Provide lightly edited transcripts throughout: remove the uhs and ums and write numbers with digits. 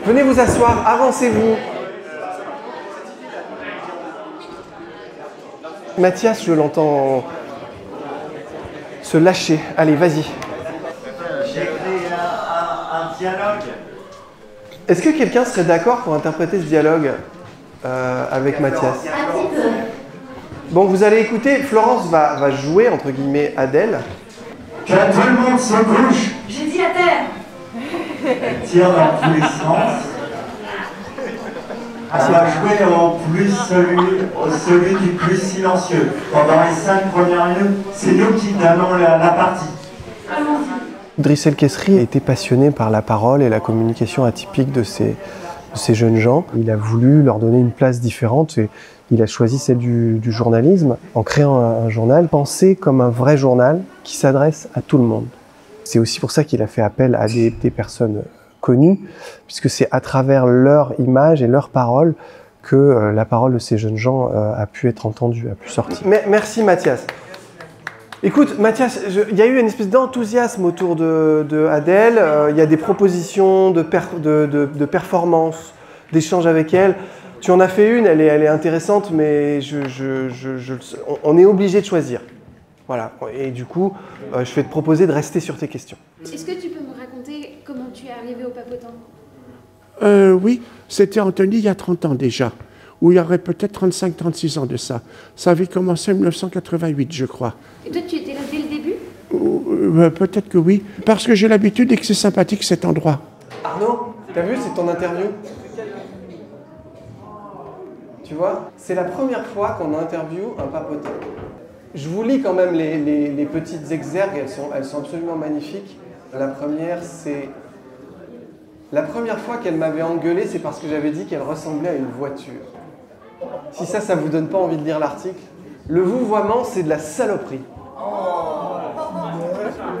Venez vous asseoir, avancez-vous. Mathias, je l'entends se lâcher. Allez, vas-y. J'ai créé un dialogue. Est-ce que quelqu'un serait d'accord pour interpréter ce dialogue avec Mathias? Un petit peu. Bon, vous allez écouter, Florence va jouer, entre guillemets, Adèle. Que tout le monde se couche. J'ai dit à terre. Elle tire dans tous les sens. Elle va jouer au plus celui du plus silencieux. Pendant les 5 premières minutes, c'est nous qui donnons la partie. Allons-y. Driss El Kessri était passionné par la parole et la communication atypique de ces jeunes gens. Il a voulu leur donner une place différente et il a choisi celle du journalisme en créant un journal pensé comme un vrai journal qui s'adresse à tout le monde. C'est aussi pour ça qu'il a fait appel à des personnes connues, puisque c'est à travers leur image et leurs paroles que la parole de ces jeunes gens a pu être entendue, a pu sortir. Merci Mathias. Écoute, Mathias, il y a eu une espèce d'enthousiasme autour de Adèle. Il y a des propositions de performance, d'échanges avec elle. Tu en as fait une, elle est intéressante, mais on est obligé de choisir. Voilà. Et du coup, je vais te proposer de rester sur tes questions. Est-ce que tu peux me raconter comment tu es arrivé au Papotin? Oui, c'était Antony il y a 30 ans déjà, ou il y aurait peut-être 35-36 ans de ça. Ça avait commencé en 1988, je crois. Et toi, tu étais là dès le début? Peut-être que oui, parce que j'ai l'habitude et que c'est sympathique cet endroit. Arnaud, t'as vu, c'est ton interview. Tu vois, c'est la première fois qu'on interviewe un papotin. Je vous lis quand même les petites exergues, elles sont absolument magnifiques. La première, c'est... La première fois qu'elle m'avait engueulé, c'est parce que j'avais dit qu'elle ressemblait à une voiture. Si ça vous donne pas envie de lire l'article. Le vouvoiement, c'est de la saloperie.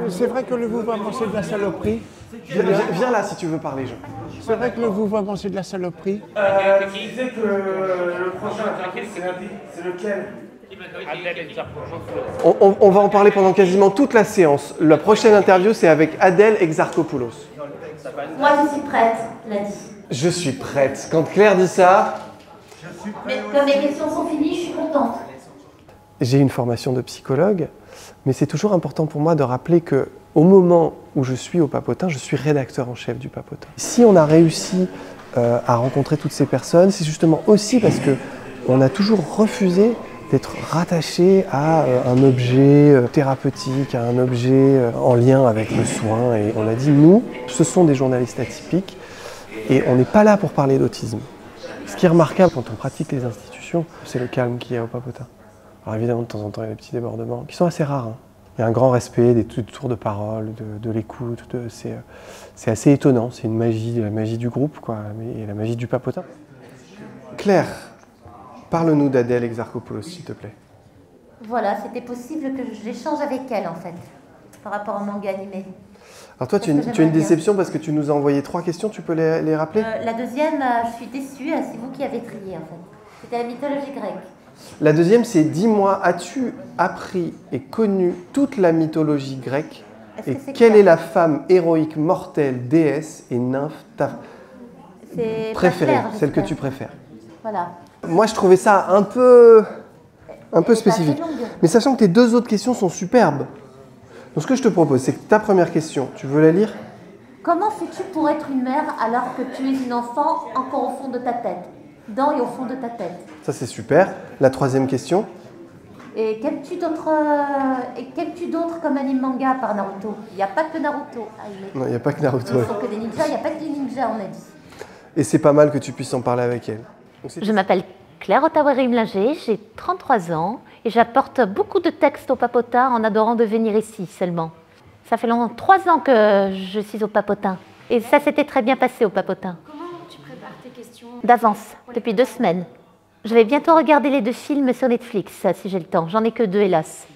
C'est vrai que le vouvoiement, c'est de la saloperie. Viens là si tu veux parler, Jean. C'est vrai que le vouvoiement, c'est de la saloperie. Tu disais que le prochain interview, c'est lundi. C'est lequel? On va en parler pendant quasiment toute la séance. La prochaine interview, c'est avec Adèle Exarchopoulos. Moi, je suis prête, l'a dit. Je suis prête. Quand Claire dit ça... Mais comme les questions sont finies, je suis contente. J'ai une formation de psychologue, mais c'est toujours important pour moi de rappeler que au moment où je suis au Papotin, je suis rédacteur en chef du Papotin. Si on a réussi à rencontrer toutes ces personnes, c'est justement aussi parce qu'on a toujours refusé d'être rattaché à un objet thérapeutique, à un objet en lien avec le soin. Et on a dit, nous, ce sont des journalistes atypiques et on n'est pas là pour parler d'autisme. Ce qui est remarquable quand on pratique les institutions, c'est le calme qu'il y a au Papotin. Alors évidemment, de temps en temps, il y a des petits débordements qui sont assez rares. Hein. Il y a un grand respect des tours de parole, de l'écoute. C'est assez étonnant. C'est une magie, la magie du groupe, quoi, et la magie du Papotin. Claire, parle-nous d'Adèle Exarchopoulos, s'il te plaît. Voilà, c'était possible que j'échange avec elle, en fait, par rapport au manga animé. Alors toi, tu as une déception parce que tu nous as envoyé 3 questions, tu peux les rappeler? La deuxième, je suis déçue, c'est vous qui avez trié, en fait. C'était la mythologie grecque. La deuxième, c'est dis-moi, as-tu appris et connu toute la mythologie grecque? Et quelle est la femme héroïque, mortelle, déesse et nymphe préférée, celle que tu préfères? Voilà. Moi, je trouvais ça un peu spécifique. Mais sachant que tes 2 autres questions sont superbes. Donc ce que je te propose, c'est que ta première question, tu veux la lire? Comment fais-tu pour être une mère alors que tu es une enfant encore au fond de ta tête? Dans et au fond de ta tête. Ça, c'est super. La 3e question. Et qu'aimes-tu d'autre comme anime manga par Naruto? Il n'y a pas que Naruto. Non, il n'y a pas que Naruto. Il ne faut que des ninjas, il n'y a pas que des ninjas, on a dit. Et c'est pas mal que tu puisses en parler avec elle. Je m'appelle Claire Otawari-Mlinger, j'ai 33 ans et j'apporte beaucoup de textes au Papotin en adorant de venir ici seulement. Ça fait 3 ans que je suis au Papotin et ça s'était très bien passé au Papotin. Comment tu prépares tes questions? D'avance, depuis 2 semaines. Je vais bientôt regarder les 2 films sur Netflix, si j'ai le temps. J'en ai que 2, hélas.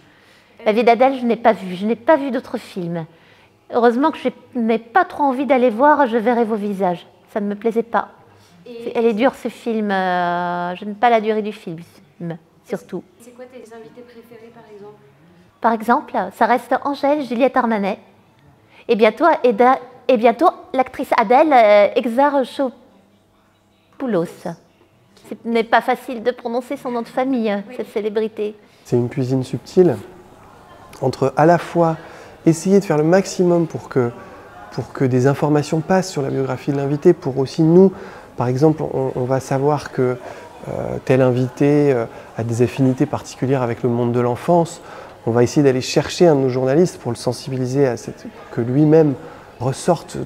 La vie d'Adèle, je n'ai pas vu. Je n'ai pas vu d'autres films. Heureusement que je n'ai pas trop envie d'aller voir Je verrai vos visages. Ça ne me plaisait pas. Elle est dure, ce film. Je n'aime pas la durée du film, surtout. C'est quoi tes invités préférés, par exemple? Par exemple, ça reste Angèle, Juliette Armanet. Et bientôt, Eda Et bientôt, l'actrice Adèle Exarchopoulos. Ce n'est pas facile de prononcer son nom de famille, cette célébrité. C'est une cuisine subtile entre à la fois essayer de faire le maximum pour que des informations passent sur la biographie de l'invité, pour aussi nous, par exemple, on va savoir que tel invité a des affinités particulières avec le monde de l'enfance. On va essayer d'aller chercher un de nos journalistes pour le sensibiliser à que lui-même ressorte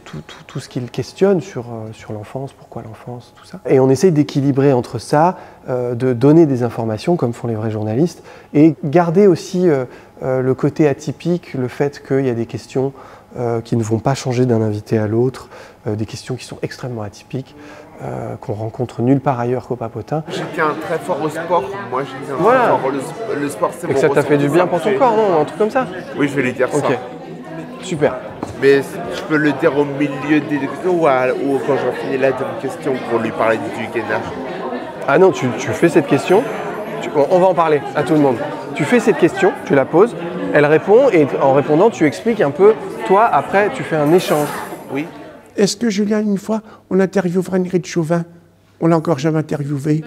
tout ce qu'il questionne sur l'enfance, pourquoi l'enfance, tout ça. Et on essaye d'équilibrer entre ça, de donner des informations comme font les vrais journalistes, et garder aussi le côté atypique, le fait qu'il y a des questions qui ne vont pas changer d'un invité à l'autre, des questions qui sont extrêmement atypiques, qu'on rencontre nulle part ailleurs qu'au Papotin. J'étais un très fort au sport, moi j'étais un voilà. très fort, le sport c'est mon Et que ça t'a fait du bien pour ton corps, non? Un truc comme ça? Oui, je vais lui dire ça. Ok, super. Mais je peux le dire au milieu des questions ou quand j'en finis la deuxième question pour lui parler du gainage. Ah non, tu fais cette question, on va en parler à tout le monde. Tu fais cette question, tu la poses, elle répond et en répondant, tu expliques un peu, toi, après, tu fais un échange. Oui. Est-ce que, Julien, une fois, on interviewera Ingrid Chauvin? On l'a encore jamais interviewée.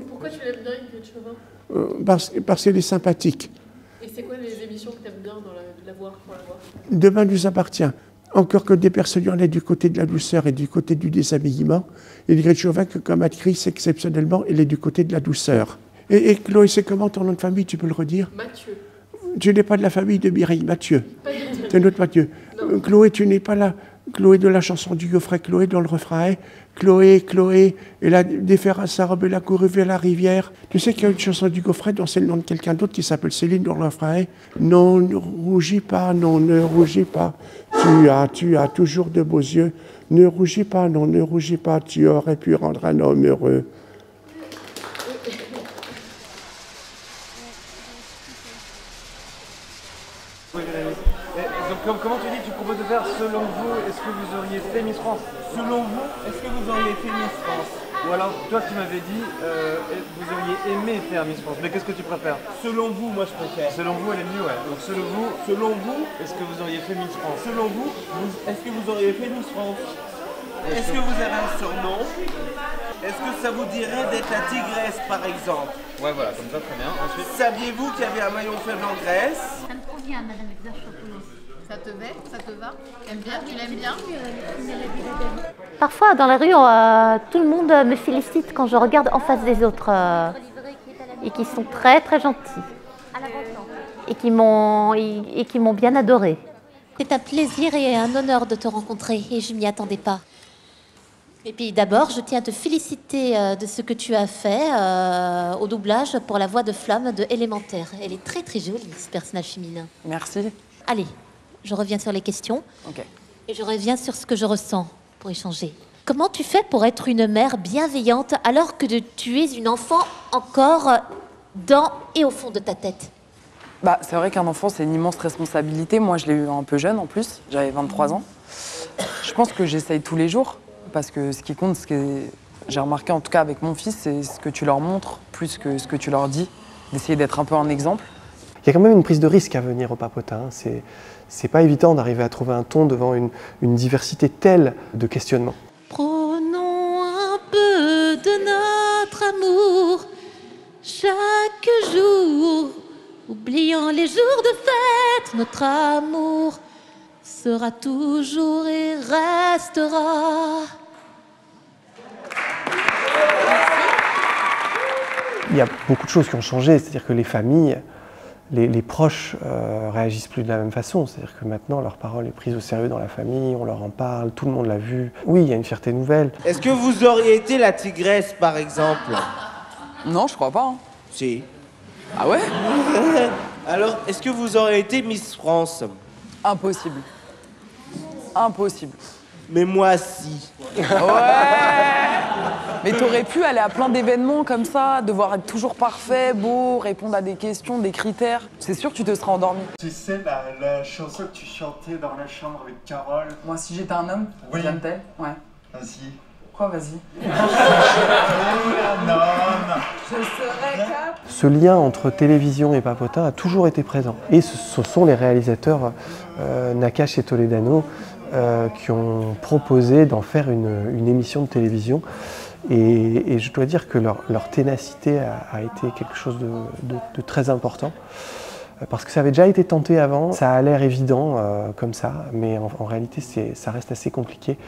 Pourquoi tu l'aimes bien, Ingrid Chauvin? Parce qu'elle est sympathique. Et c'est quoi les émissions que tu aimes bien dans la voir, pour la voir? Demain nous appartient. Encore que des personnes, on est du côté de la douceur et du côté du déshabillement. Et Ingrid Chauvin, que comme actrice, exceptionnellement, elle est du côté de la douceur. Et Chloé, c'est comment ton nom de famille, tu peux le redire? Mathieu. Tu n'es pas de la famille de Mireille Mathieu. Pas du tout. C'est notre Mathieu. Chloé, tu n'es pas là. Chloé de la chanson du Gaufret, Chloé dans le refrain. Chloé, elle a déferré sa robe, elle a couru vers la rivière. Tu sais qu'il y a une chanson du Gaufret dont c'est le nom de quelqu'un d'autre qui s'appelle Céline dans le refrain. Non, ne rougis pas, non, ne rougis pas. Tu as toujours de beaux yeux. Ne rougis pas, non, ne rougis pas. Tu aurais pu rendre un homme heureux. Donc, comment tu dis que tu proposes de faire selon vous, est-ce que vous auriez fait Miss France? Selon vous, est-ce que vous auriez fait Miss France? Ou alors, toi tu m'avais dit, vous auriez aimé faire Miss France, mais qu'est-ce que tu préfères? Selon vous, moi je préfère. Selon vous, elle est mieux, ouais. Donc selon vous, est-ce que vous auriez fait Miss France? Selon vous, est-ce que vous auriez fait Miss France? Est-ce que vous avez un surnom? Est-ce que ça vous dirait d'être la tigresse, par exemple? Ouais, voilà, comme ça, très bien. Ensuite, saviez-vous qu'il y avait un maillon faible en Grèce? Ça me convient, Madame Exarchopoulos. Ça te va? Ça te va? T'aimes bien? Tu l'aimes bien? Parfois, dans la rue, tout le monde me félicite quand je regarde en face des autres et qui sont très très gentils et qui m'ont bien adorée. C'est un plaisir et un honneur de te rencontrer et je m'y attendais pas. Et puis d'abord, je tiens à te féliciter de ce que tu as fait au doublage pour la voix de Flamme de Élémentaire. Elle est très très jolie, ce personnage féminin. Merci. Allez, je reviens sur les questions. Ok. Et je reviens sur ce que je ressens pour échanger. Comment tu fais pour être une mère bienveillante alors que tu es une enfant encore dans et au fond de ta tête? Bah, c'est vrai qu'un enfant, c'est une immense responsabilité. Moi, je l'ai eu un peu jeune en plus. J'avais 23 ans. Je pense que j'essaye tous les jours parce que ce qui compte, ce que j'ai remarqué en tout cas avec mon fils, c'est ce que tu leur montres plus que ce que tu leur dis. D'essayer d'être un peu un exemple. Il y a quand même une prise de risque à venir au Papotin. C'est pas évident d'arriver à trouver un ton devant une diversité telle de questionnements. Prenons un peu de notre amour chaque jour, oubliant les jours de fête, notre amour sera toujours et restera. Il y a beaucoup de choses qui ont changé, c'est-à-dire que les familles, les proches réagissent plus de la même façon. C'est-à-dire que maintenant, leur parole est prise au sérieux dans la famille, on leur en parle, tout le monde l'a vu. Oui, il y a une fierté nouvelle. Est-ce que vous auriez été la tigresse, par exemple? Non, je crois pas. Hein. Si. Ah ouais? Alors, est-ce que vous auriez été Miss France? Impossible. Impossible. Mais moi, si. Ouais. Mais t'aurais pu aller à plein d'événements comme ça, devoir être toujours parfait, beau, répondre à des questions, des critères. C'est sûr que tu te seras endormi. Tu sais, la chanson que tu chantais dans la chambre avec Carole? Moi, si j'étais un homme, oui. Ouais. Vas-y. Quoi, vas-y? Je serai cap. Ce lien entre télévision et Papotin a toujours été présent. Et ce sont les réalisateurs Nakache et Toledano qui ont proposé d'en faire une émission de télévision. Et je dois dire que leur ténacité a été quelque chose de très important. Parce que ça avait déjà été tenté avant, ça a l'air évident comme ça, mais en réalité ça reste assez compliqué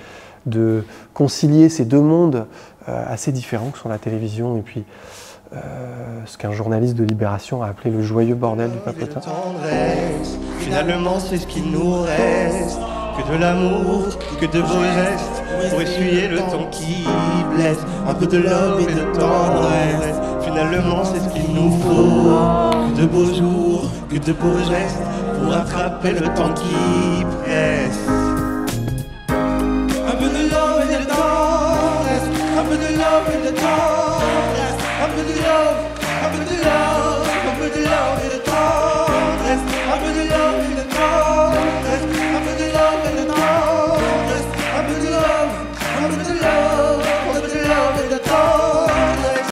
de concilier ces deux mondes assez différents que sont la télévision et puis ce qu'un journaliste de Libération a appelé le joyeux bordel du papotin. Finalement c'est ce qu'il nous reste, que de l'amour, que de beaux gestes, pour essuyer le temps qui blesse, un peu de love et de tendresse. Finalement c'est ce qu'il nous faut, que de beaux jours, que de beaux gestes, pour attraper le temps qui presse. Un peu de love et de tendresse, un peu de love et de tendresse, un peu de love, un peu de love.